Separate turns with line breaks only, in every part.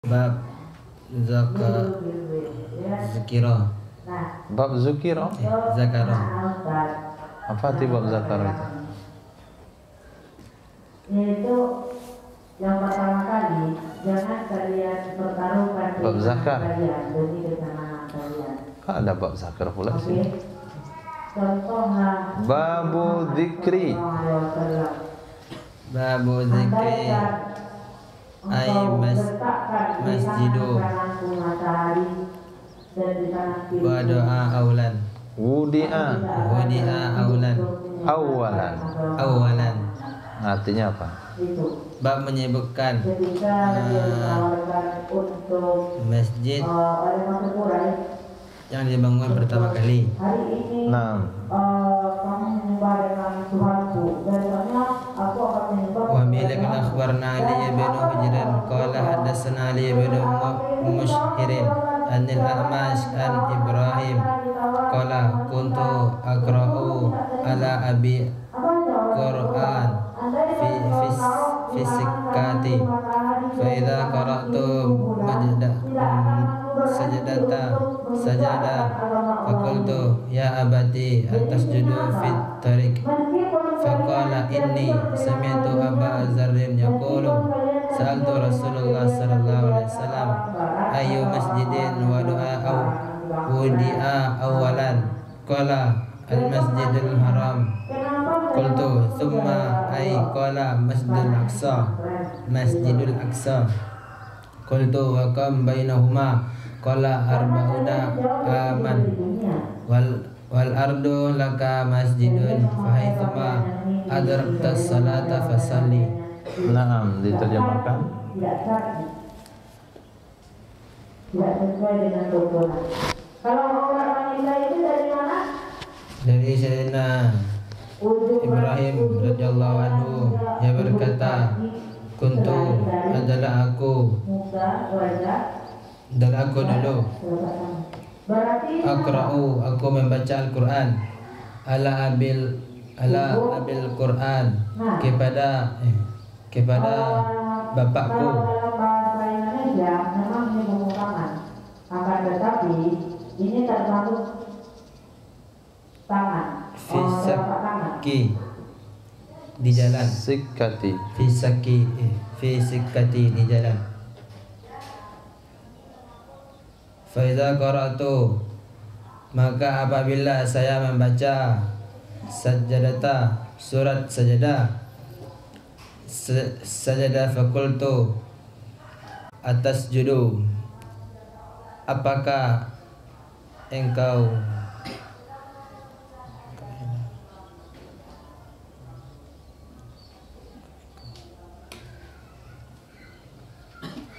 Bab Zakira.
Bab Zukira.
Zakara.
Apa arti bab Zakara itu?
Yaitu yang pertama kali jangan kalian pertaruhkan
bab zakar.
kalian demi kesenangan kalian.
Kok ada bab zakar pula sih?
Contohnya
Babu dzikri.
Babu Zikri ay masjidu wa doa aulan.
Wudi'a
aulan.
awalan. Artinya apa?
Bab menyebutkan masjid yang dibangun pertama kali.
Nah,
Wa bilakan akhbarna Ali bin Hujran qala hadatsana Ali bin Mushhirin anil A'mash an Ibrahim qala kuntu aqra'u ala abi Qur'an fi sikkati fa idza qara'tu sajada faqultu ya abati atasjudu fit tariq faqala inni sami'tu Aba Zarrin yaqulu sa'altu Rasulullah sallallahu alaihi wasallam ayu masjidin wudi'a awalan qala al masjidil haram qultu thumma ay qala masjidul aqsa qultu wa kam bainahuma qala arba'una aman wal ardu laka masjidun fahaitsuma adrakta salata fasalli.
Naam, diterjemahkan.
Tidak sesuai dengan tuntunan. Kalau orang wanita itu dari mana?
Dari Sayyidina Ibrahim radhiyallahu anhu, dia berkata, kuntu adalah aku dulu Aqra'u, aku membaca Al-Quran ala abil Quran kepada bapakku.
Bahasa Indonesia memang mengumpulkan, akan tetapi ini termasuk tangan.
Fisaki di jalan.
Sikati.
Fisikati di jalan. Faiza qara'tu, maka apabila saya membaca surat sajadah fakultu atas judu, apakah engkau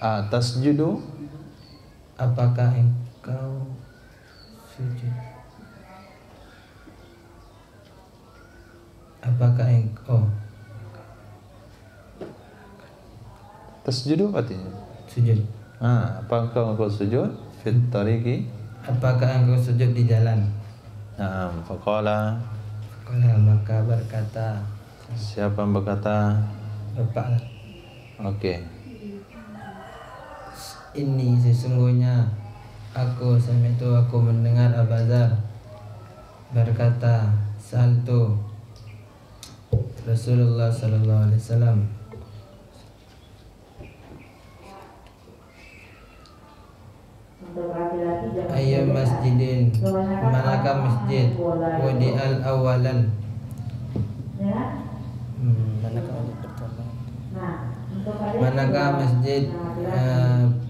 atas judu,
apakah engkau sujud? Apakah engkau
tasjudu artinya
sujud?
Apakah engkau sujud fit tariqi?
Apakah engkau sujud di jalan?
Naam, faqala,
maka berkata,
siapa yang berkata?
Bapak.
Oke.
Ini sesungguhnya aku mendengar Abu Dzar berkata, saltu Rasulullah sallallahu alaihi wasallam ayat masjidin, manakah masjid wadi'al awalan, manakah masjid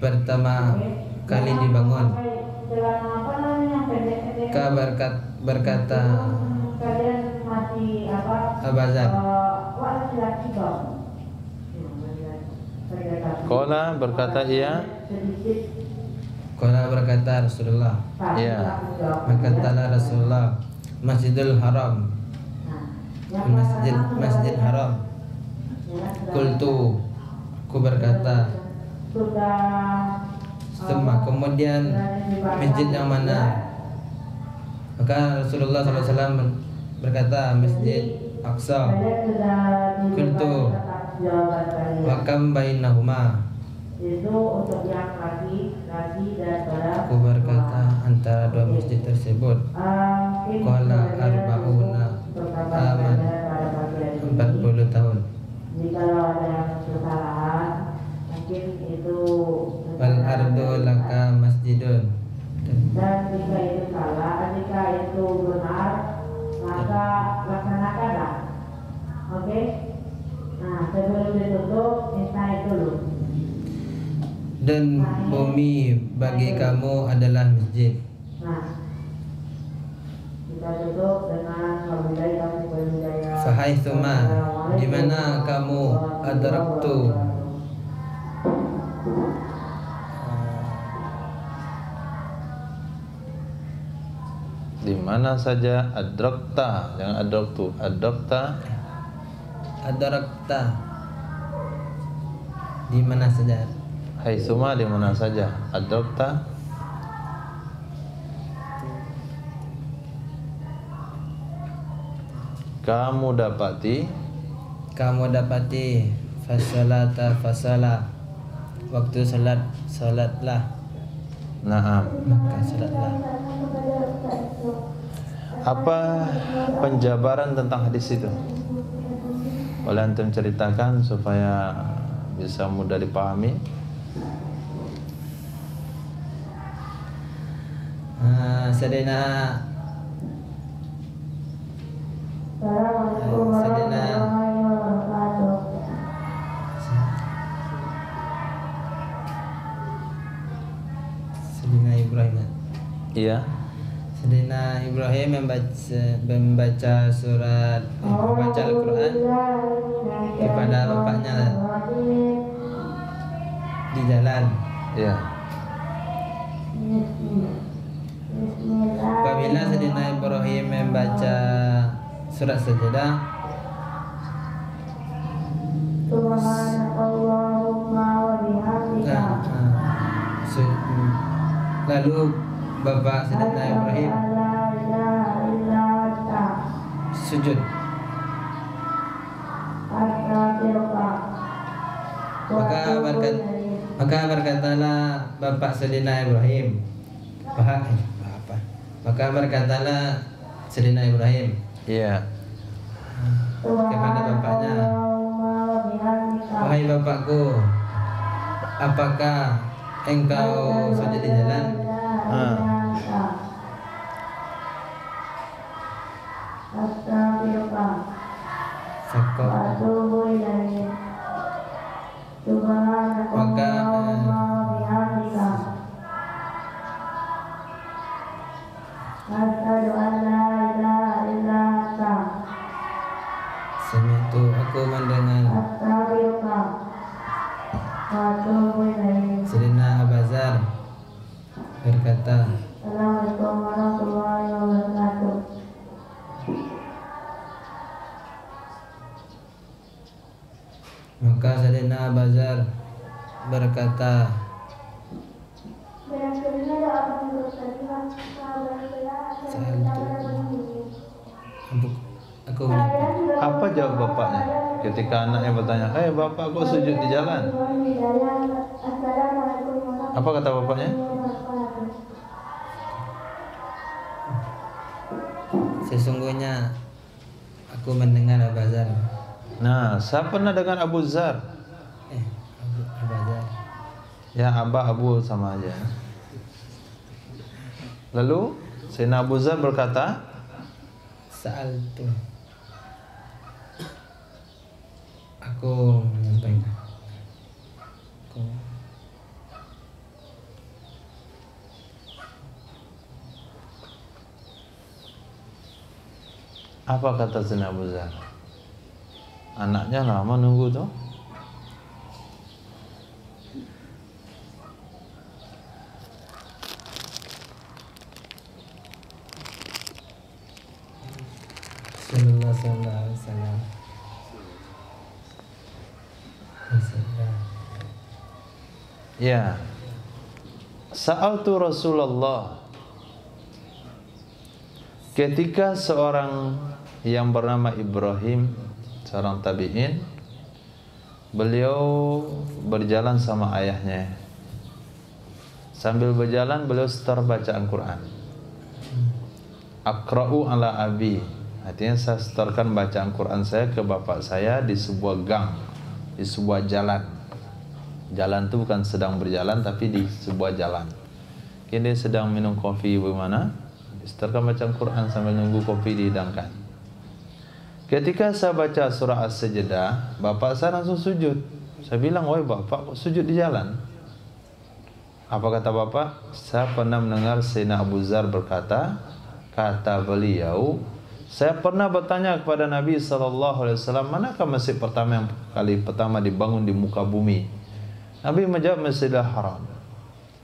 pertama kali dibangun? Berkata Abu Dzar.
Qala, berkata ia.
Qala, berkata Rasulullah.
Ya.
Berkatalah Rasulullah, Masjidul Haram. Masjid Haram. Qultu, aku berkata, kemudian masjid yang mana? Maka Rasulullah SAW berkata, Masjid Aqsa. Qultu wa kam bainahuma,
itu untuk yang laki dan pada
Aku berkata antara dua masjid tersebut qala arba'una aman 40 tahun.
Jika ada yang kesalahan mungkin itu
Wal ardu laka masjidun.
dan jika itu salah, jika itu benar maka laksanakanlah. Oke? Nah, sebelum ditutup minta itu dulu.
Dan bumi bagi kamu adalah masjid.
Nah, kita tutup dengan wabillahi taufiq wal hidayah.
Fahaitsuma, di mana kamu adraktu
Di mana saja adrakta, jangan adraktu, adrakta
adrakta di mana saja.
haitsuma di mana saja adrakta kamu dapati fasalata fasala, waktu salatlah, na'am.
maka salatlah.
Apa penjabaran tentang hadis itu? Boleh antum ceritakan supaya bisa mudah dipahami?
Sedena
Assalamualaikum warahmatullahi wabarakatuh.
Sedena Ibrahim.
Iya.
Sedena Ibrahim membaca surat membaca Al-Quran kepada bapaknya di jalan.
Iya.
Apabila Sedena Ibrahim membaca surat sajadah,
Subhanallahumma wa bihamdika.
lalu bapak Sedena Ibrahim sujud. Maka berkatalah bapak Sedena Ibrahim, maka berkatalah Sedena Ibrahim,
Iya.
kepada bapaknya, wahai bapakku, apakah engkau sujud di jalan? Semi'tu, aku mendengar Sedena Abazar berkata,
Assalamualaikum warahmatullahi wabarakatuh.
maka Sedena Abazar berkata, aku menyampaikan.
Apa jawab bapaknya ketika anaknya bertanya, "Hei bapak, kok sujud di jalan?" Apa kata bapaknya?
Sesungguhnya aku mendengar Abazar.
Nah, saya pernah dengan Abu Zar.
Abazar.
Ya, Abah Abu sama aja. Lalu Sayyidina Abu Zar berkata,
Sa'altu, aku menyampaikan.
apa kata Sayyidina Abu Zar? Anaknya lama nunggu tuh.
Sallallahu alaihi wasallam.
Ya. Sa'altu Rasulullah. Ketika seorang yang bernama Ibrahim, seorang tabi'in, beliau berjalan sama ayahnya. Sambil berjalan beliau setor bacaan Quran. Aqra'u ala abi, artinya saya setorkan bacaan Quran saya ke bapak saya di sebuah gang, di sebuah jalan. Jalan itu bukan sedang berjalan, tapi di sebuah jalan. Kini dia sedang minum kopi bagaimana? Setorkan bacaan Quran sambil nunggu kopi dihidangkan. Ketika saya baca surah As-Sajdah, bapak saya langsung sujud. Saya bilang, "Woi bapak, kok sujud di jalan?" Apa kata bapak? Saya pernah mendengar Sayyidina Abu Dzar berkata, kata beliau, saya pernah bertanya kepada Nabi SAW, manakah masjid pertama yang kali pertama dibangun di muka bumi? Nabi menjawab, Masjidil Haram.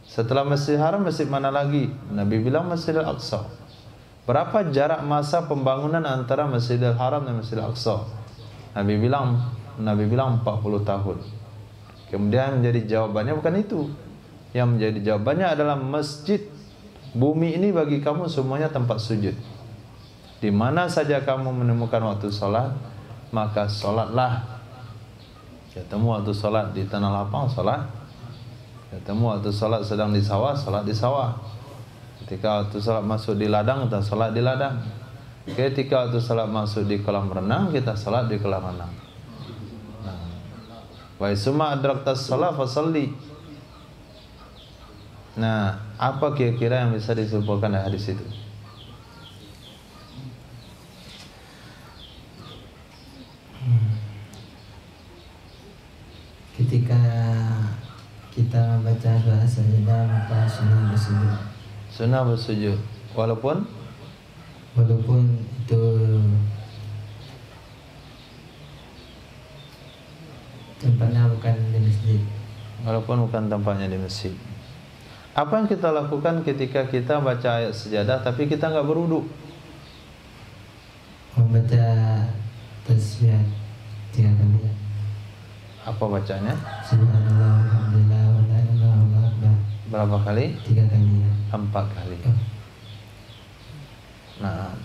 Setelah Masjidil Haram, masjid mana lagi? Nabi bilang Masjidil Aqsa. Berapa jarak masa pembangunan antara Masjidil Haram dan Masjidil Aqsa? Nabi bilang 40 tahun. Kemudian menjadi jawabannya bukan itu. Yang menjadi jawabannya adalah masjid bumi ini bagi kamu semuanya tempat sujud. Di mana saja kamu menemukan waktu sholat, maka sholatlah. Ketemu waktu sholat di tanah lapang, sholat. Ketemu waktu sholat sedang di sawah, sholat di sawah. Ketika waktu sholat masuk di ladang, kita sholat di ladang. Ketika waktu sholat masuk di kolam renang, kita sholat di kolam renang. Wa summa adraktas sholat fasalli. Nah, apa kira-kira yang bisa disimpulkan dari hadis itu?
Ketika kita membaca surah As-Sajdah, maka sunnah bersujud.
Sunnah bersujud, walaupun
itu tempatnya bukan di masjid.
Walaupun bukan tempatnya di masjid. Apa yang kita lakukan ketika kita baca ayat sejadah tapi kita nggak berwudu?
Membaca tasbih 3 kali.
Apa bacanya?
Subhanallah, alhamdulillah, wa la ilaha illallah, Allahu akbar.
Berapa kali?
3 kali.
4 kali. Nah,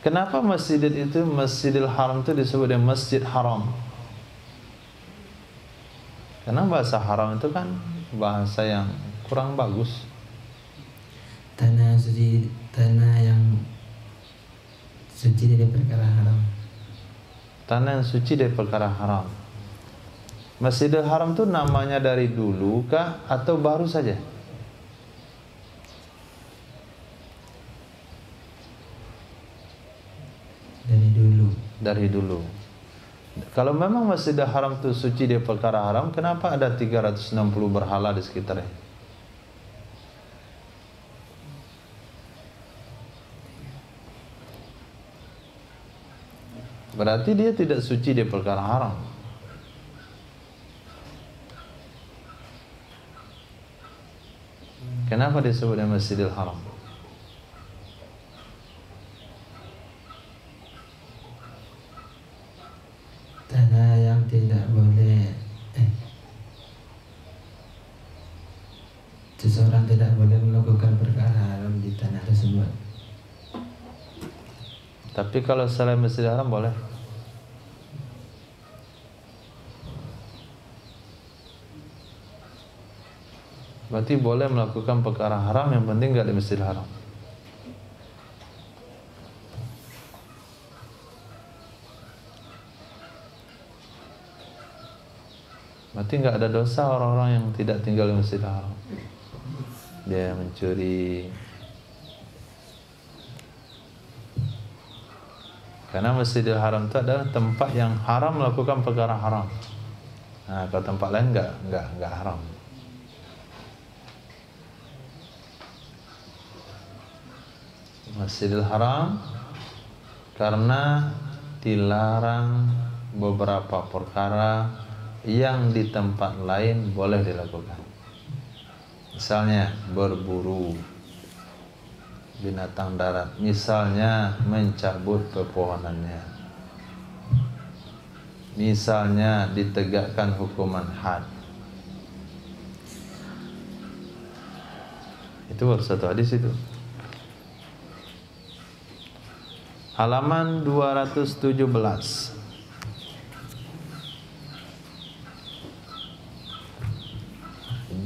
kenapa Masjidil Haram itu disebut dengan Masjid Haram? Karena bahasa haram itu kan bahasa yang kurang bagus.
Tanah suci, tanah yang suci dari perkara haram.
Tanah yang suci dari perkara haram. Masjidil Haram itu namanya dari dulu kah atau baru saja? Dari dulu. Kalau memang Masjidil Haram itu suci dari perkara haram, kenapa ada 360 berhala di sekitarnya? Berarti dia tidak suci dari perkara haram. Kenapa disebut Masjidil Haram?
Tanah yang tidak boleh seseorang tidak boleh melakukan perkara haram di tanah tersebut.
Tapi kalau selain Masjidil Haram boleh. Berarti boleh melakukan perkara haram, yang penting enggak di Masjidil Haram. Berarti enggak ada dosa orang-orang yang tidak tinggal di Masjidil Haram. Dia mencuri. Karena Masjidil Haram itu adalah tempat yang haram melakukan perkara haram. Nah, kalau tempat lain enggak haram. Masjidil Haram karena dilarang beberapa perkara yang di tempat lain boleh dilakukan. Misalnya berburu binatang darat, misalnya mencabut pepohonannya, misalnya ditegakkan hukuman had. Itu baru satu hadis itu. Halaman 217.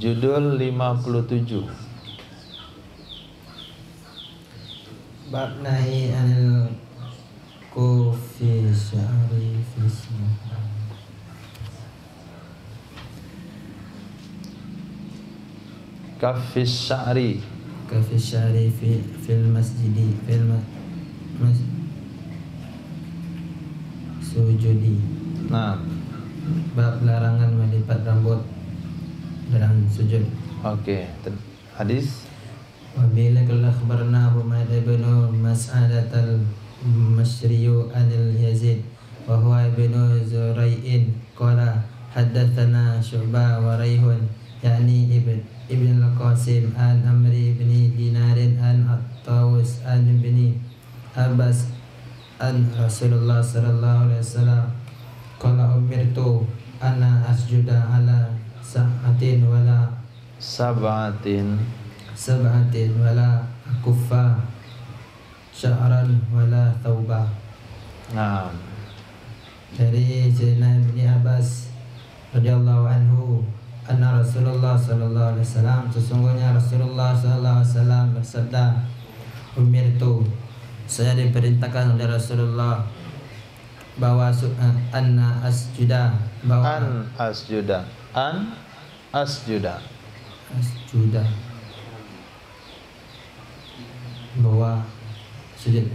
Judul 57.
Bab nahi anil kufi sya'ri fisna.
Kafis sya'ri.
Kafi sya'ri fil masjidi sujudi.
Nah,
Bab larangan melipat rambut dalam sujud.
oke. Hadis.
Wabila kala akhbarna Abu Ma'ad ibn Mas'adat al-Mashriyu anil Yazid wa huwa ibn Zurai'in qala haddathana Syu'bah wa Rayhun yakni ibn al-Qasim an Amri ibn Dinarin an At-Tawus an ibn Abbas an Rasulullah sallallahu alaihi wasallam qala umirtu anna asjuda ala sa'atin wala
Sab'atin.
wala kuffa sya'ran wala thawba.
Nah,
Dari Sayyidina Ibn Abbas radhiyallahu anhu anna Rasulullah sallallahu alaihi wasallam, sesungguhnya Rasulullah sallallahu alaihi wasallam bersabda, umirtu, saya diperintahkan oleh Rasulullah bahwa anna asjuda, bahwa
an asjuda. An asjuda.
asjuda, bahwa sujud,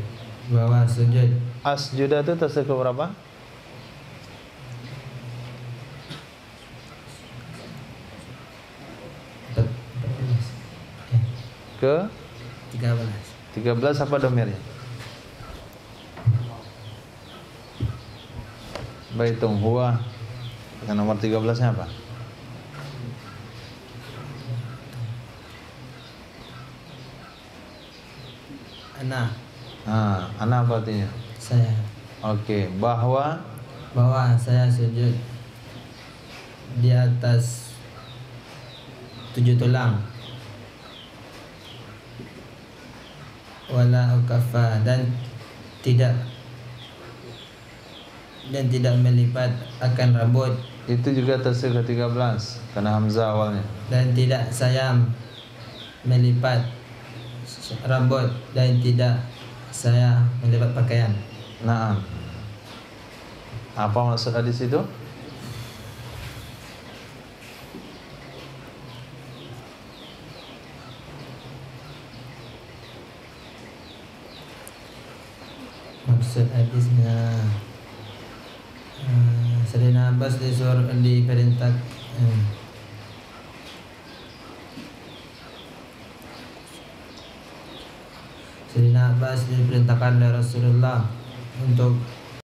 bahwa sujud.
Asjuda itu terus ke berapa? Ke 13 apa domirnya? Baitung huwa. Yang nomor 13-nya apa?
Ana,
Ana apa artinya?
saya,
Oke, bahwa
saya sujud di atas 7 tulang, wala ukafa, dan tidak melipat akan rambut,
itu juga terus ke 13 karena hamzah awalnya.
dan tidak saya melipat rambut, dan tidak saya melipat pakaian.
Nah, apa maksud hadis itu?
Maksud hadisnya, Sayyidina Abbas diperintah Sayyidina Abbas diperintahkan oleh Rasulullah untuk